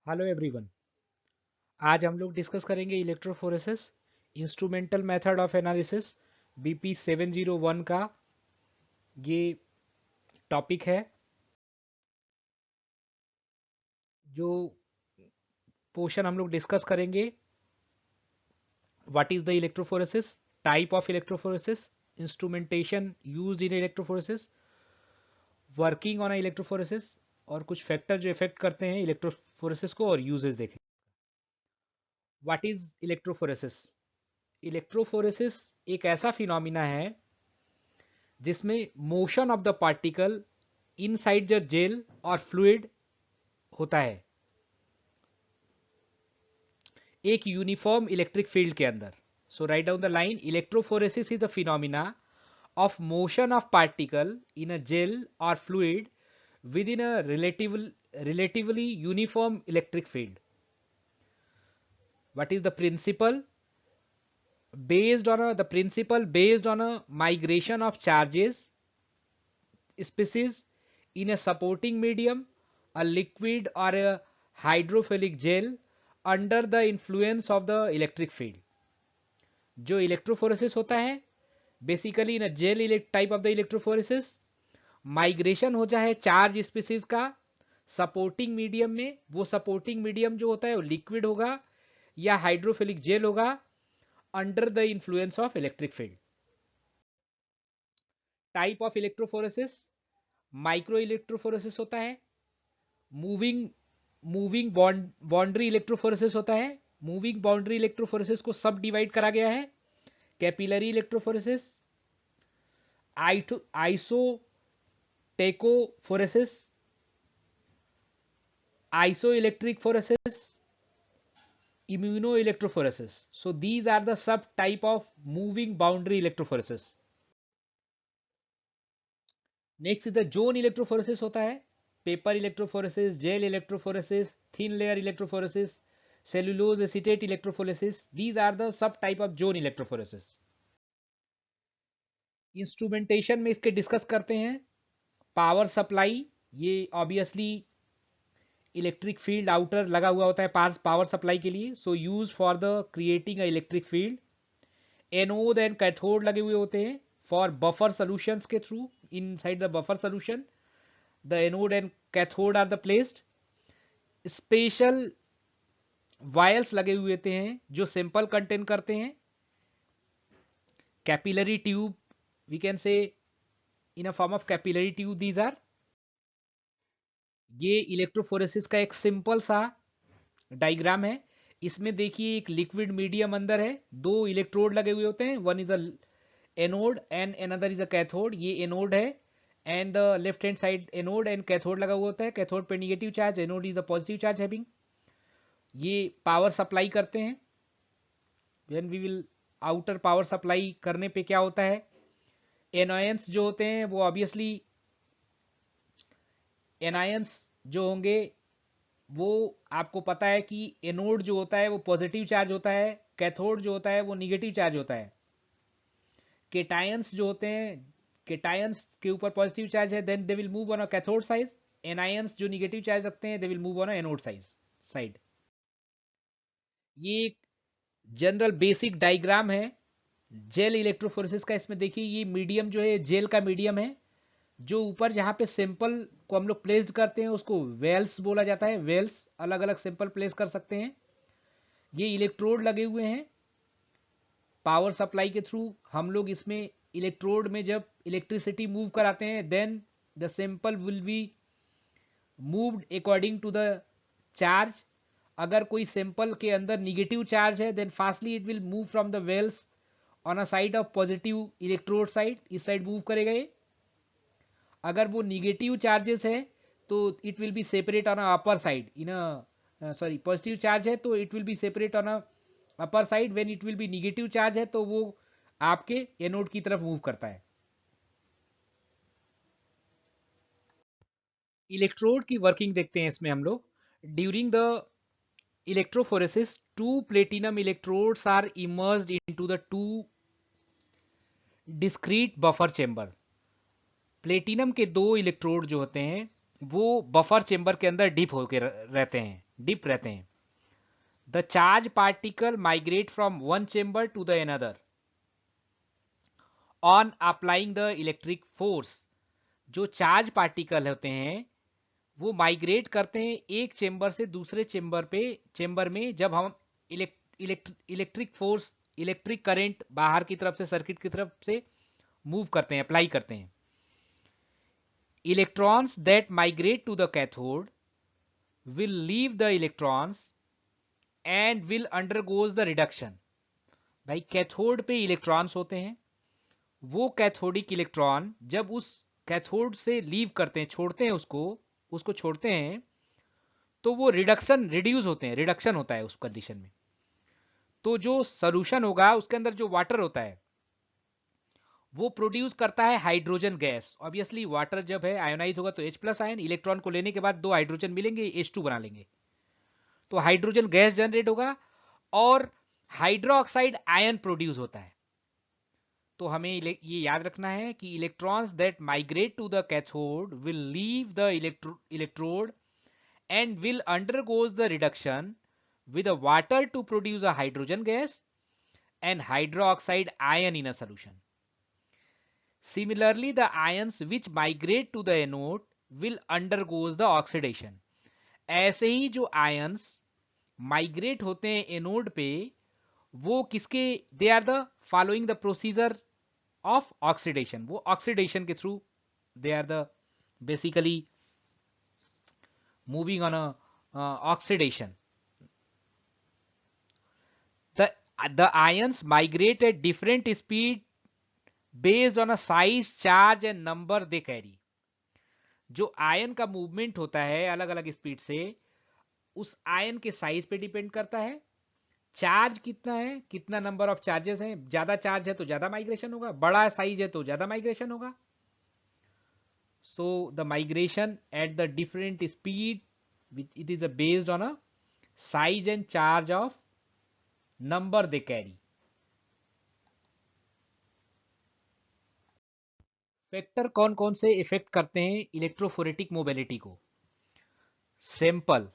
Hello everyone. आज हम लोग डिस्कस करेंगे electrophoresis instrumental method of analysis BP 701 का ये टॉपिक है। जो पोर्शन हम लोग डिस्कस करेंगे, what is the electrophoresis, type of electrophoresis, instrumentation used in electrophoresis, working on electrophoresis और कुछ फैक्टर जो इफेक्ट करते हैं इलेक्ट्रोफोरेसिस को और यूजेस देखें। What is electrophoresis? इलेक्ट्रोफोरेसिस एक ऐसा फिनोमिना है जिसमें motion of the particle inside the gel और फ्लूइड होता है एक यूनिफॉर्म इलेक्ट्रिक फील्ड के अंदर। So write down the line, electrophoresis is a phenomena of motion of particle in a gel or fluid within a relatively uniform electric field. What is the principle? The principle based on a migration of charges species in a supporting medium, a liquid or a hydrophilic gel under the influence of the electric field. जो electrophoresis होता है basically in gel type of the electrophoresis, migration हो जाए charge species का supporting medium में। वो supporting medium जो होता है वो लिक्विड होगा या हाइड्रोफिलिक जेल होगा under the influence of electric field. Type of electrophoresis, micro electrophoresis होता है, मूविंग मूविंग बाउंड्री इलेक्ट्रोफोरेसिस होता है। मूविंग बाउंड्री इलेक्ट्रोफोरेसिस को सब डिवाइड करा गया है, capillary electrophoresis, isotachophoresis, isoelectric phoresis, immunoelectrophoresis. So these are the subtype of moving boundary electrophoresis. Next is the zone electrophoresis होता है, paper electrophoresis, gel electrophoresis, thin layer electrophoresis, cellulose acetate electrophoresis. These are the subtype of zone electrophoresis. Instrumentation में इसके discuss करते हैं। Power supply, ये obviously electric field outer लगा हुआ होता है पावर सप्लाई के लिए। So use for the creating a electric field. Anode and cathode लगे हुए होते हैं फॉर बफर सोल्यूशंस के through inside the buffer solution the anode and cathode are the placed. Special vials लगे हुए होते हैं जो सिंपल कंटेन करते हैं। Capillary tube, we can see in a form of capillary tube these are. ये electrophoresis का एक सिंपल सा डायग्राम है। इसमें देखिए एक लिक्विड मीडियम अंदर है, दो इलेक्ट्रोड लगे हुए होते हैं, one is a anode and another is a cathode. ये एनोड है and the left hand side anode and cathode लगा हुआ होता है। कैथोड पे negative charge, anode is the positive charge having. ये पावर सप्लाई करते हैं। When we will outer power supply करने पे क्या होता है, एनआयंस जो होते हैं वो ऑब्वियसली एनआयंस जो होंगे वो आपको पता है कि एनोड जो होता है वो पॉजिटिव चार्ज होता है, कैथोड जो होता है वो निगेटिव चार्ज होता है। केटायंस जो होते हैं, केटायंस के ऊपर पॉजिटिव चार्ज है, then they will move on a cathode side. Anions जो निगेटिव चार्ज रखते हैं, they will move on a anode side. ये एक जनरल बेसिक डायग्राम है जेल इलेक्ट्रोफोरेसिस का। इसमें देखिए ये मीडियम जो है जेल का मीडियम है। जो ऊपर जहां पे सिंपल को हम लोग प्लेस करते हैं उसको वेल्स बोला जाता है। वेल्स अलग अलग सिंपल प्लेस कर सकते हैं। ये इलेक्ट्रोड लगे हुए हैं पावर सप्लाई के थ्रू। हम लोग इसमें इलेक्ट्रोड में जब इलेक्ट्रिसिटी मूव कराते हैं then the simple will be moved according to the charge. अगर कोई सिंपल के अंदर निगेटिव चार्ज है then fastly it will move from the wells on a side of positive electrode side, इस साइड मूव करेगा ये। अगर वो निगेटिव चार्जेस है तो it will be separate on upper side in a sorry positive charge है तो it will be separate on a upper side. When it will B negative charge है तो वो आपके एनोड की तरफ मूव करता है। इलेक्ट्रोड की वर्किंग देखते हैं इसमें हम लोग। During the electrophoresis two platinum electrodes are immersed into the two discrete buffer chamber. Platinum के दो इलेक्ट्रोड जो होते हैं वो बफर चेंबर के अंदर डीप होकर रहते हैं। डिप रहते हैं। The charge particle migrate from one chamber to the another on applying the electric force. जो चार्ज पार्टिकल होते हैं वो माइग्रेट करते हैं एक चेम्बर से दूसरे चेम्बर में जब हम इलेक्ट्रिक फोर्स, इलेक्ट्रिक करंट बाहर की तरफ से, सर्किट की तरफ से मूव करते हैं, अप्लाई करते हैं। Electrons that migrate to the cathode will leave the electrons and will undergoes the reduction। भाई कैथोड पे इलेक्ट्रॉन्स होते हैं, वो कैथोडिक इलेक्ट्रॉन जब उस कैथोड से लीव करते हैं, छोड़ते हैं उसको छोड़ते हैं, तो वो रिड्यूस होते हैं, रिडक्शन होता है उस कंडीशन में। तो जो सोल्यूशन होगा उसके अंदर जो वाटर होता है वो प्रोड्यूस करता है हाइड्रोजन गैस। ऑब्वियसली वाटर जब है आयोनाइज होगा तो H+ आयन, इलेक्ट्रॉन को लेने के बाद दो हाइड्रोजन मिलेंगे, H2 बना लेंगे, तो हाइड्रोजन गैस जनरेट होगा और हाइड्रोक्साइड आयन प्रोड्यूस होता है। तो हमें ये याद रखना है कि electrons that migrate to the cathode will leave the electrode and will undergoes the reduction with a water to produce a hydrogen gas and hydroxide ion in a solution. Similarly, the ions which migrate to the anode will undergoes the oxidation। ऐसे ही जो ions migrate होते हैं anode पे, वो किसके, they are the following the procedure of oxidation. वो oxidation के through they are the basically moving on oxidation. The ions migrate at different speed based on a size, charge and number they carry। जो ion का movement होता है अलग अलग speed से, उस आयन के साइज पे डिपेंड करता है, चार्ज कितना है, कितना नंबर ऑफ चार्जेस हैं, ज्यादा चार्ज है तो ज्यादा माइग्रेशन होगा, बड़ा साइज है तो ज्यादा माइग्रेशन होगा। So the migration at the different speed it is based on a size and charge of number they carry. Factor कौन कौन से इफेक्ट करते हैं इलेक्ट्रोफोरेटिक मोबिलिटी को? Sample,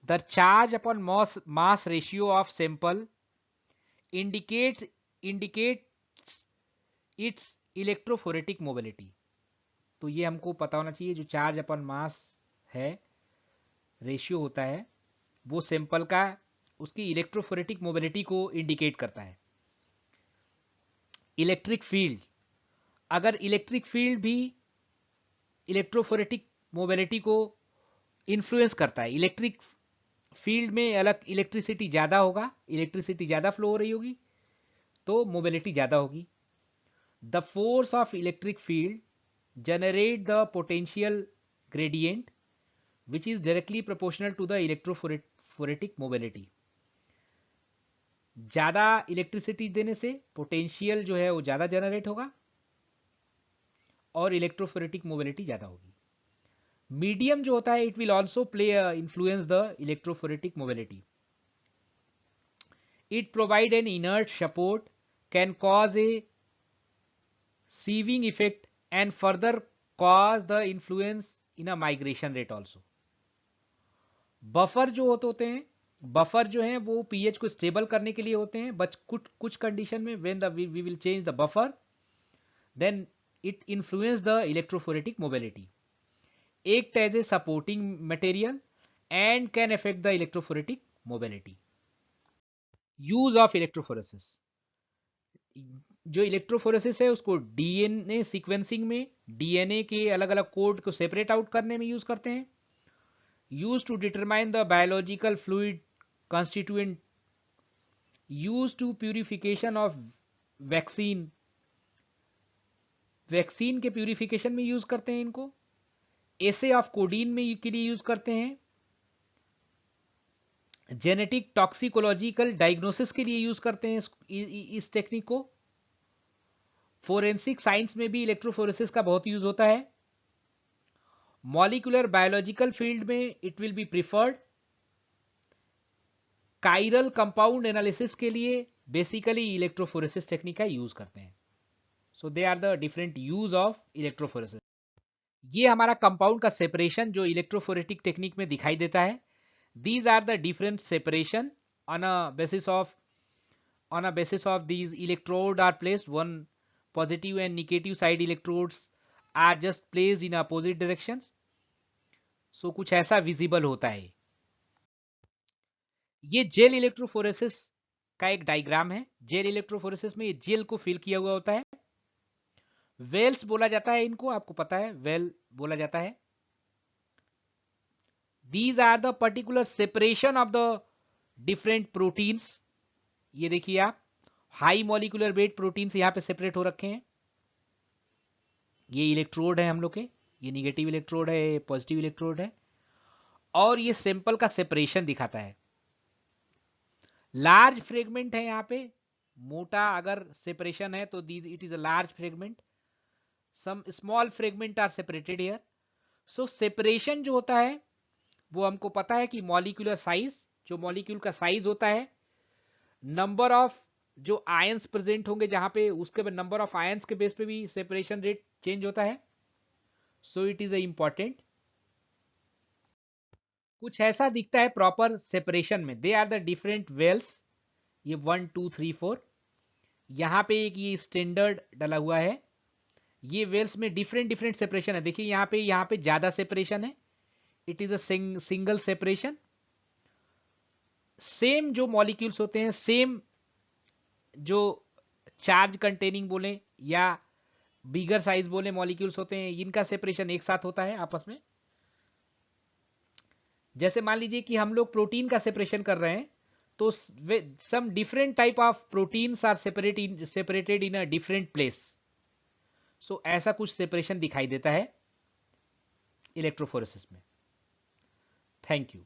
the charge upon mass ratio of sample indicates it's electrophoretic mobility. तो ये हमको पता होना चाहिए, जो चार्ज अपॉन मास है, रेशियो होता है, वो सैंपल का उसकी इलेक्ट्रोफोरेटिक मोबिलिटी को इंडिकेट करता है। इलेक्ट्रिक फील्ड, अगर इलेक्ट्रिक फील्ड भी इलेक्ट्रोफोरेटिक मोबिलिटी को इन्फ्लुएंस करता है, इलेक्ट्रिक फील्ड में अलग इलेक्ट्रिसिटी ज्यादा होगा, इलेक्ट्रिसिटी ज्यादा फ्लो हो रही होगी तो मोबिलिटी ज्यादा होगी। The force of electric field generate the potential gradient which is directly proportional to the electrophoretic mobility। ज्यादा इलेक्ट्रिसिटी देने से पोटेंशियल जो है वो ज्यादा जनरेट होगा और इलेक्ट्रोफोरेटिक मोबिलिटी ज्यादा होगी। मीडियम जो होता है it will also play influence the electrophoretic mobility. It provide an inert support, can cause A sieving effect and further cause the influence in a migration rate also। Buffer जो होते हैं, buffer जो है वो pH को stable करने के लिए होते हैं, बट कुछ कंडीशन में when we will change the buffer then it influence the electrophoretic mobility, act as a supporting material and can affect the electrophoretic mobility. Use of electrophoresis, जो इलेक्ट्रोफोरेसिस है उसको डीएनए सीक्वेंसिंग में, DNA के अलग अलग code को separate out करने में यूज करते हैं। Use to determine the biological fluid constituent, use to purification of vaccine, vaccine के प्यूरिफिकेशन में यूज करते हैं इनको। एसे ऑफ कोडीन में के लिए यूज करते हैं। जेनेटिक टॉक्सिकोलॉजिकल डायग्नोसिस के लिए यूज करते हैं इस टेक्निक को। फोरेंसिक साइंस में भी इलेक्ट्रोफोरेसिस का बहुत यूज होता है। मॉलिक्यूलर बायोलॉजिकल फील्ड में it will be preferred. Chiral compound analysis के लिए बेसिकली इलेक्ट्रोफोरेसिस टेक्निक का यूज करते हैं। So they are the different use of electrophoresis. ये हमारा कंपाउंड का सेपरेशन जो इलेक्ट्रोफोरेटिक टेक्निक में दिखाई देता है, These are the different separation on a basis of these electrode are placed. One positive and negative side electrodes are just placed in opposite directions. So कुछ ऐसा विजिबल होता है. ये जेल इलेक्ट्रोफोरेसिस का एक डायग्राम है. जेल इलेक्ट्रोफोरेसिस में ये जेल को फिल किया हुआ होता है. वेल्स बोला जाता है इनको, आपको पता है वेल बोला जाता है. These are the particular separation of the different proteins. ये देखिए आप, हाई मॉलिक्यूलर वेट प्रोटीन्स यहां पे सेपरेट हो रखे हैं. ये इलेक्ट्रोड है हम लोग के, ये निगेटिव इलेक्ट्रोड है, ये पॉजिटिव इलेक्ट्रोड है. और ये सैंपल का सेपरेशन दिखाता है. लार्ज फ्रेगमेंट है यहां पे, मोटा अगर सेपरेशन है तो it is a large fragment. Some small fragment are separated here. So separation जो होता है वो हमको पता है कि मॉलिक्यूलर साइज, जो मॉलिक्यूल का साइज होता है, नंबर ऑफ जो आयंस प्रेजेंट होंगे जहां पे, उसके बाद नंबर ऑफ आयंस के बेस पे भी सेपरेशन रेट चेंज होता है. So it is a important. कुछ ऐसा दिखता है प्रॉपर सेपरेशन में. They are the different wells. ये 1 2 3 4. यहां पे एक ये स्टैंडर्ड डला हुआ है. ये वेल्स में डिफरेंट डिफरेंट सेपरेशन है. देखिए यहां पे ज्यादा सेपरेशन है. It is a single separation. Same जो मॉलिक्यूल्स होते हैं, सेम जो चार्ज कंटेनिंग बोले या बिगर साइज बोले मॉलिक्यूल्स होते हैं, इनका सेपरेशन एक साथ होता है आपस में. जैसे मान लीजिए कि हम लोग प्रोटीन का सेपरेशन कर रहे हैं, तो some different type of proteins are separated in a different place. So ऐसा कुछ सेपरेशन दिखाई देता है इलेक्ट्रोफोरेसिस में. Thank you.